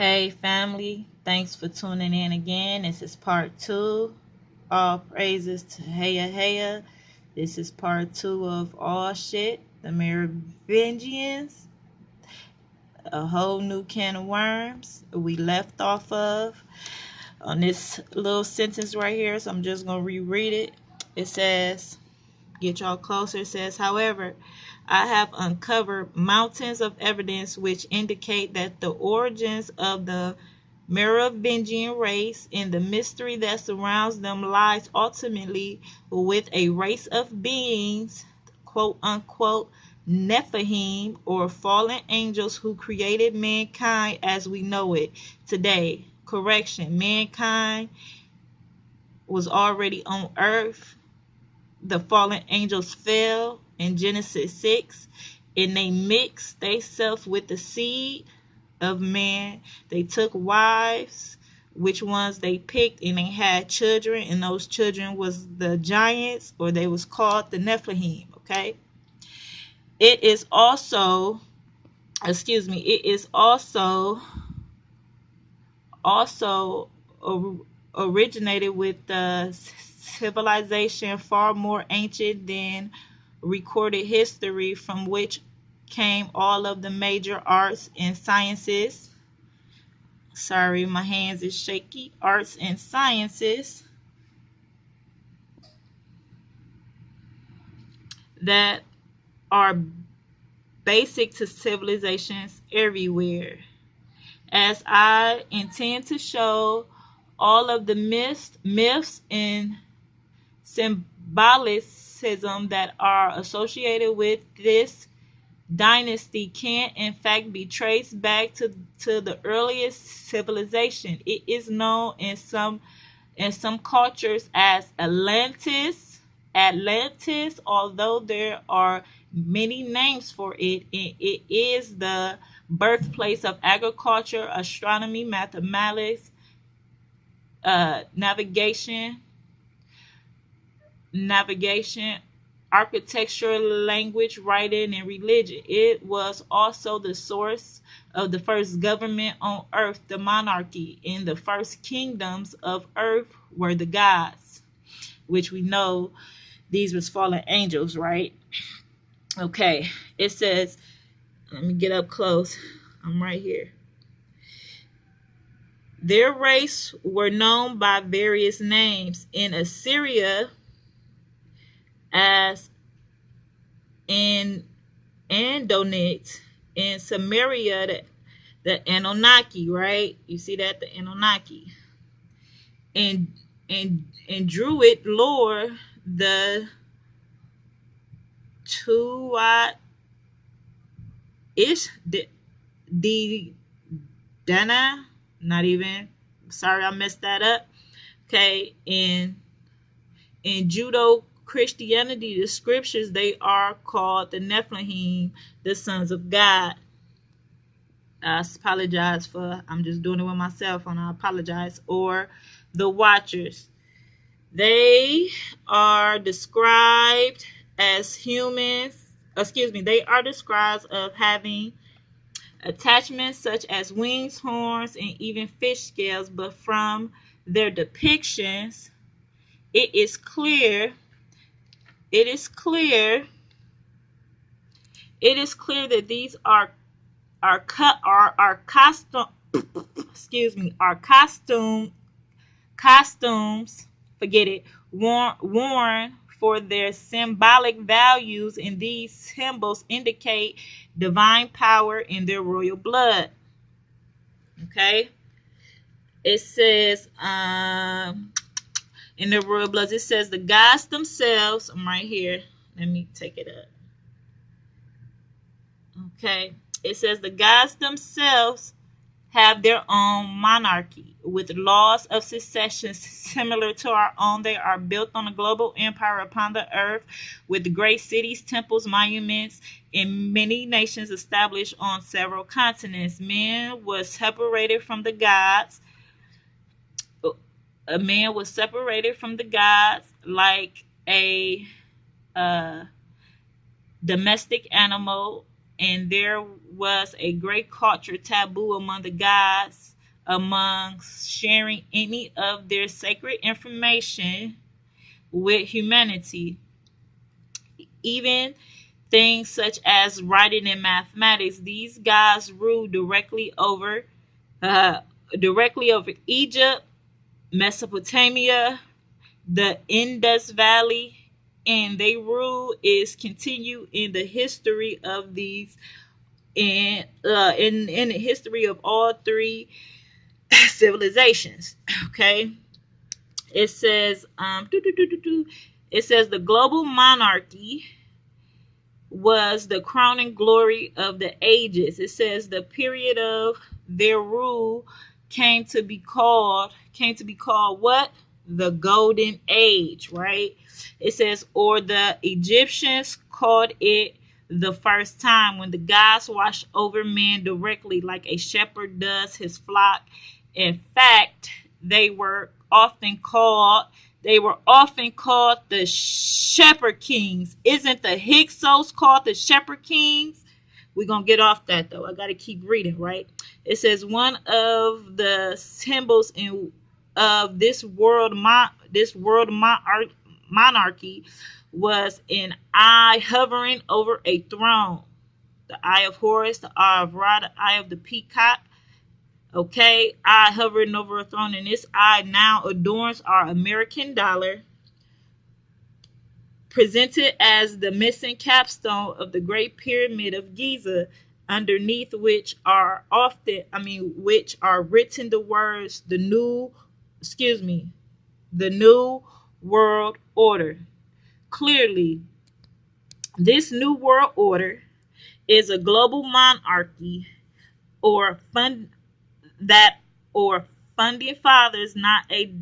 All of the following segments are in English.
Hey family, thanks for tuning in again. This is part two. All praises to Heya Heya. This is part two of All Shit, the Merovingians. A whole new can of worms we left off of on this little sentence right here. So I'm just going to reread it. It says, get y'all closer. It says, however, I have uncovered mountains of evidence which indicate that the origins of the Merovingian race and the mystery that surrounds them lies ultimately with a race of beings, quote unquote, Nephilim, or fallen angels who created mankind as we know it today. Correction, mankind was already on earth. The fallen angels fell in Genesis 6, and they mixed themselves with the seed of man. They took wives, which ones they picked, and they had children, and those children was the giants, or they was called the Nephilim. Okay. It is also, it is also originated with the civilization far more ancient than recorded history, from which came all of the major arts and sciences. Sorry, my hands is shaky. Arts and sciences that are basic to civilizations everywhere. As I intend to show, all of the myths and symbolicism that are associated with this dynasty can in fact be traced back to the earliest civilization. It is known in some cultures as Atlantis, although there are many names for it. It is the birthplace of agriculture, astronomy, mathematics, navigation, architecture, language, writing, and religion. It was also the source of the first government on earth, the monarchy. In the first kingdoms of earth were the gods, which we know these was fallen angels, right? Okay, it says, let me get up close. I'm right here. Their race were known by various names. In Assyria as in Andonit, in Samaria the Anunnaki, right? You see that, the Anunnaki. And Druid lore, the Tuat ish the Dana, not even, sorry I messed that up. Okay, in Judo Christianity, the scriptures, they are called the Nephilim, the sons of God. I apologize for, I'm just doing it with my cell phone. I apologize. Or the Watchers. They are described as humans. They are described of having attachments such as wings, horns, and even fish scales. But from their depictions, it is clear. It is clear that these are costume. Are costumes, forget it, worn for their symbolic values, and these symbols indicate divine power in their royal blood. Okay, it says in their royal bloods, it says the gods themselves. I'm right here. Let me take it up. Okay, it says the gods themselves have their own monarchy with laws of succession similar to our own. They are built on a global empire upon the earth with great cities, temples, monuments, and many nations established on several continents. Man was separated from the gods. A man was separated from the gods like a domestic animal, and there was a great culture taboo among the gods among sharing any of their sacred information with humanity. Even things such as writing and mathematics, these guys ruled uh, directly over Egypt, Mesopotamia, the Indus Valley, and they rule is continued in the history of these in the history of all three civilizations. Okay, it says it says the global monarchy was the crowning glory of the ages. It says the period of their rule came to be called what? The Golden Age, right? It says, or the Egyptians called it the first time when the gods watched over men directly like a shepherd does his flock. In fact, they were often called the Shepherd Kings. Isn't the Hyksos called the Shepherd Kings? We're gonna get off that though. I gotta keep reading, right? It says one of the symbols in of monarchy was an eye hovering over a throne. The eye of Horus, the eye of Ra, the eye of the peacock. Okay, eye hovering over a throne, and this eye now adorns our American dollar, presented as the missing capstone of the Great Pyramid of Giza, underneath which are written the words the new world order. Clearly, this new world order is a global monarchy or fund that or funding fathers, not a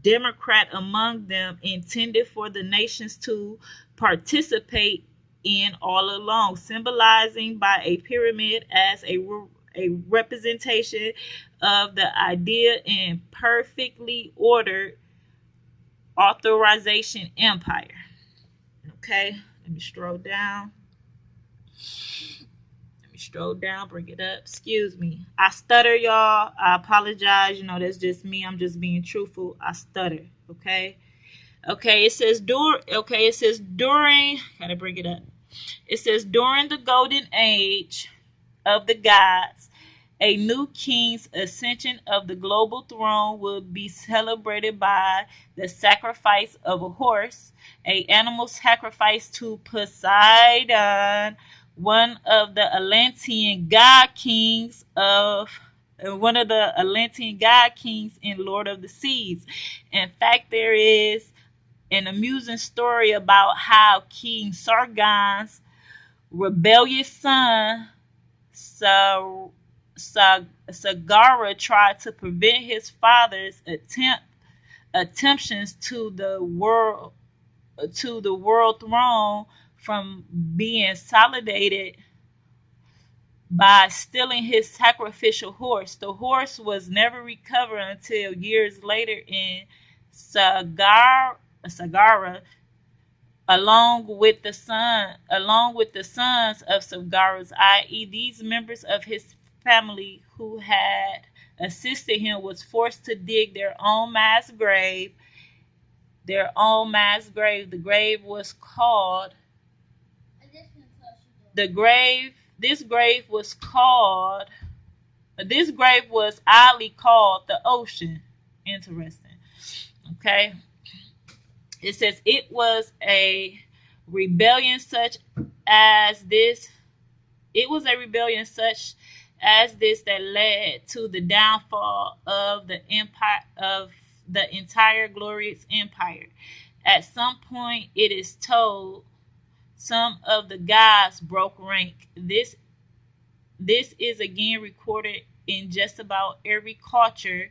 Democrat among them, intended for the nations to participate in all along, symbolizing by a pyramid as a representation of the idea in perfectly ordered authorization empire. Okay, let me stroll down. Bring it up. Excuse me. I stutter, y'all. I apologize. That's just me. I'm just being truthful. I stutter. Okay. Okay, it says during, gotta bring it up. It says during the golden age of the gods, a new king's ascension of the global throne would be celebrated by the sacrifice of a horse, a animal sacrificed to Poseidon, one of the Atlantean god kings in Lord of the Seas. In fact, there is an amusing story about how King Sargon's rebellious son Sagara tried to prevent his father's attemptions to the world throne from being consolidated by stealing his sacrificial horse. The horse was never recovered until years later in Sagara, along with the sons of Sagara's, i.e., these members of his family who had assisted him, was forced to dig their own mass grave. The grave was called the grave. This grave was oddly called the ocean. Interesting. Okay. It says it was a rebellion such as this. It was a rebellion such as this that led to the downfall of the entire glorious empire. At some point, it is told, some of the gods broke rank. This is again recorded in just about every culture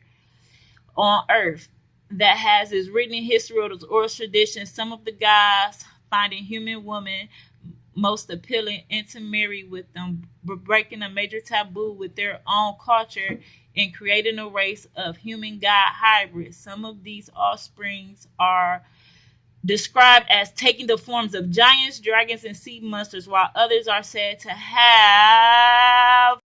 on earth that has its written history or oral traditions. Some of the gods finding human women most appealing intermarry with them, breaking a major taboo with their own culture and creating a race of human god hybrids. Some of these offsprings are described as taking the forms of giants, dragons, and sea monsters, while others are said to have